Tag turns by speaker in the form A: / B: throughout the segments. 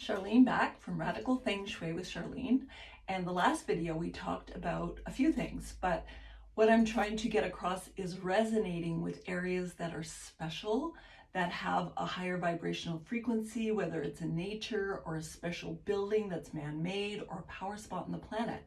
A: Charlene back from Radical Feng Shui with Charlene. And the last video we talked about a few things, but what I'm trying to get across is resonating with areas that are special, that have a higher vibrational frequency, whether it's in nature or a special building that's man-made or a power spot on the planet.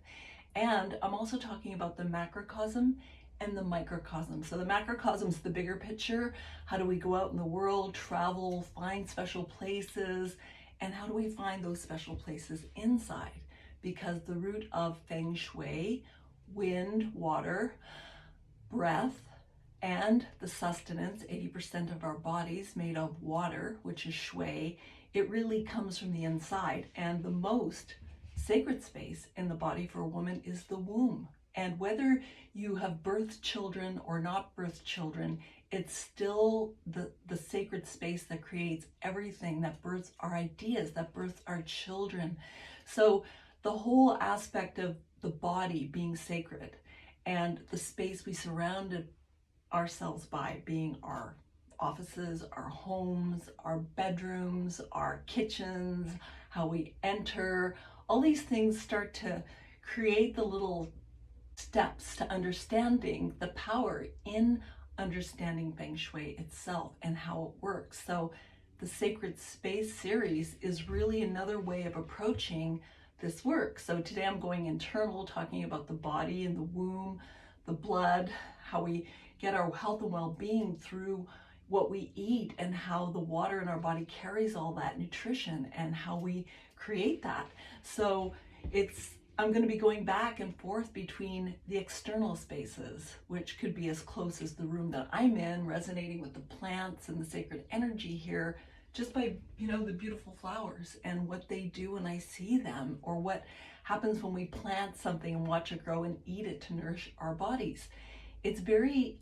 A: And I'm also talking about the macrocosm and the microcosm. So the macrocosm is the bigger picture. How do we go out in the world, travel, find special places, and how do we find those special places inside? Because the root of Feng Shui, wind, water, breath, and the sustenance, 80% of our bodies made of water, which is Shui, it really comes from the inside. And the most sacred space in the body for a woman is the womb. And whether you have birthed children or not birthed children, it's still the sacred space that creates everything, that births our ideas, that births our children. So the whole aspect of the body being sacred and the space we surrounded ourselves by being our offices, our homes, our bedrooms, our kitchens, how we enter, all these things start to create the little steps to understanding the power in understanding Feng Shui itself and how it works. So the Sacred Space series is really another way of approaching this work. So today I'm going internal, talking about the body and the womb, the blood, how we get our health and well-being through what we eat and how the water in our body carries all that nutrition and how we create that. So I'm going to be going back and forth between the external spaces, which could be as close as the room that I'm in, resonating with the plants and the sacred energy here, just by, the beautiful flowers and what they do when I see them, or what happens when we plant something and watch it grow and eat it to nourish our bodies. It's very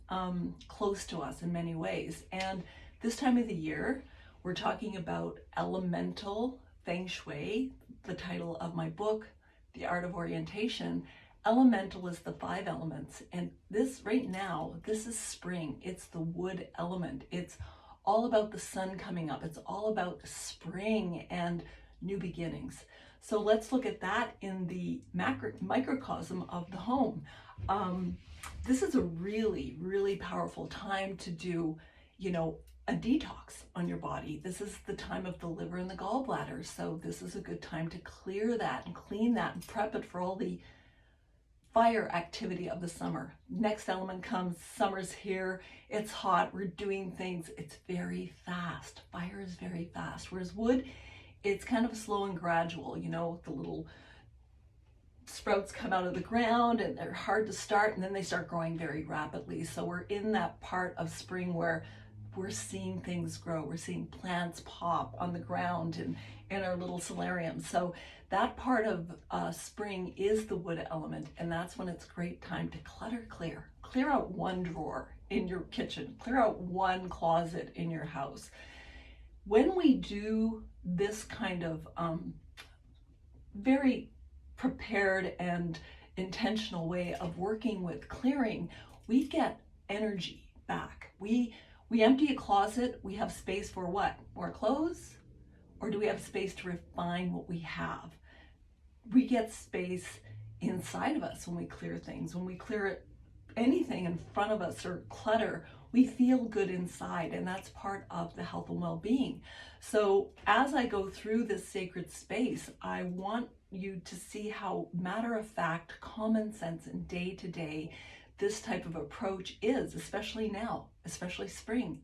A: close to us in many ways. And this time of the year, we're talking about elemental Feng Shui, the title of my book, The Art of Orientation. Elemental is the 5 elements. And this right now, this is spring. It's the wood element. It's all about the sun coming up. It's all about spring and new beginnings. So let's look at that in the microcosm of the home. This is a really, really powerful time to do, a detox on your body. This is the time of the liver and the gallbladder. So this is a good time to clear that and clean that and prep it for all the fire activity of the summer. Next element comes, summer's here, it's hot, we're doing things, it's very fast. Fire is very fast. Whereas wood, it's kind of slow and gradual, the little sprouts come out of the ground and they're hard to start and then they start growing very rapidly. So we're in that part of spring where we're seeing things grow. We're seeing plants pop on the ground and in our little solarium. So that part of spring is the wood element, and that's when it's a great time to clutter clear. Clear out one drawer in your kitchen. Clear out one closet in your house. When we do this kind of very prepared and intentional way of working with clearing, we get energy back. We empty a closet, we have space for what? More clothes? Or do we have space to refine what we have? We get space inside of us when we clear things. When we clear anything in front of us or clutter, we feel good inside, and that's part of the health and well-being. So as I go through this sacred space, I want you to see how matter-of-fact, common sense, and day-to-day this type of approach is, especially now, especially spring.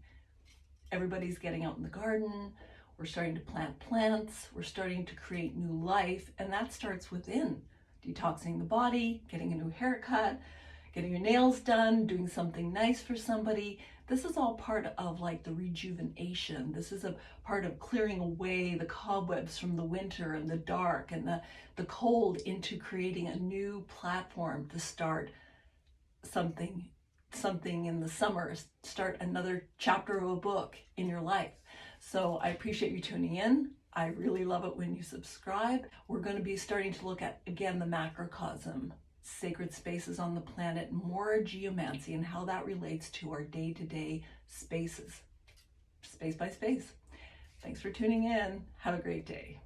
A: Everybody's getting out in the garden, we're starting to plant plants, we're starting to create new life, and that starts within. Detoxing the body, getting a new haircut, getting your nails done, doing something nice for somebody. This is all part of the rejuvenation. This is a part of clearing away the cobwebs from the winter and the dark and the cold into creating a new platform to start something in the summer, start another chapter of a book in your life. So I appreciate you tuning in. I really love it when you subscribe. We're going to be starting to look at, again, the macrocosm, sacred spaces on the planet, more geomancy and how that relates to our day-to-day spaces, space by space. Thanks for tuning in. Have a great day.